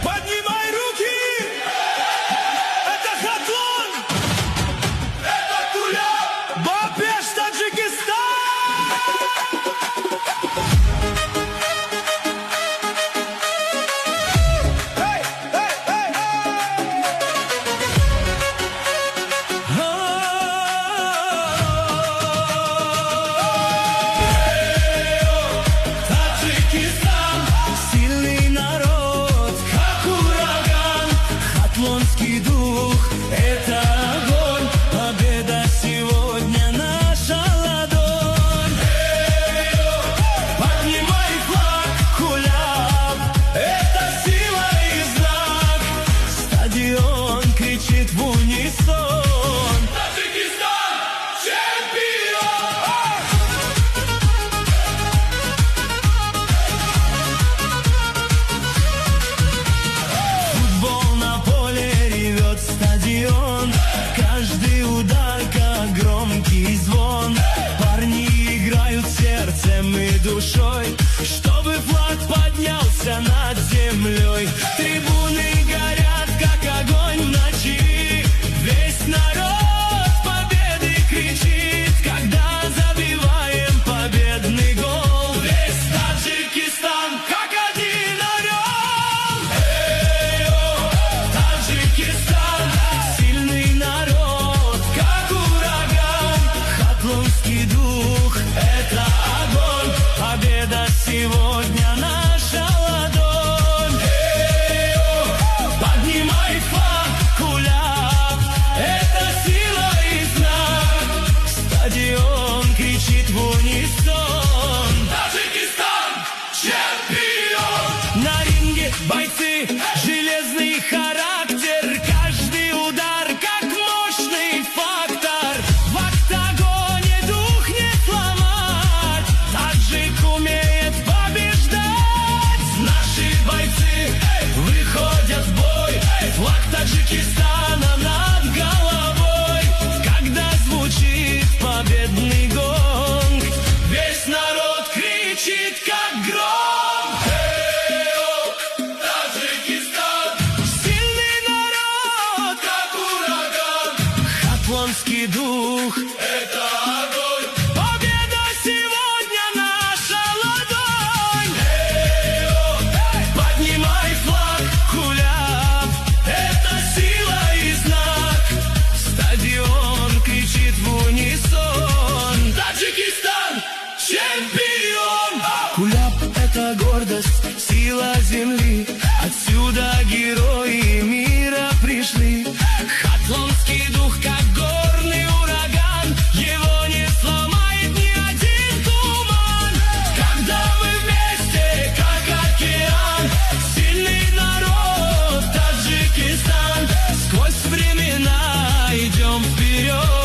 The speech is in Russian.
Поднимай руки! Это Хатлон! Это Туля! Бабеш, Таджикистан! Эй, эй, эй, Таджикистан, сильный народ, как ураган. Хатлонский дух — это огонь. Победа сегодня наша ладонь. Поднимай флаг, Куляб, это сила и знак. Стадион кричит в унисон: Таджикистан чемпион! Футбол на поле ревет стадион. Каждый удар как громкий звон. Парни играют сердцем и душой, чтобы флаг поднялся над землей. Трибуны горят как огонь в ночи. Весь народ победы кричит, когда забиваем победный гол. Весь Таджикистан как один орел. Таджикистан, сильный народ, как ураган. Хатлонский дух — это огонь. Победа сегодня наша ладонь. Поднимай флаг, Куляб, это сила и знак. Стадион кричит в унисон: Таджикистан чемпион! На ринге бойцы, железный характер. Каждый удар как мощный фактор. В октагоне дух не сломать. Таджик умеет побеждать. Наши бойцы выходят в бой. Флаг Таджикистана над головой. Когда звучит победный гонг, весь народ кричит как гром. Таджикистан, сильный народ, как ураган. Хатлонский дух — это огонь. Победа сегодня наша ладонь. Поднимай флаг, Куляб, это сила и знак. Стадион кричит в унисон: Таджикистан чемпион! Куляб — это гордость, сила земли. Отсюда герои мира пришли. Хатлонский дух как горный ураган. Его не сломает ни один туман. Когда мы вместе, как океан. Сильный народ, Таджикистан. Сквозь времена идем вперед.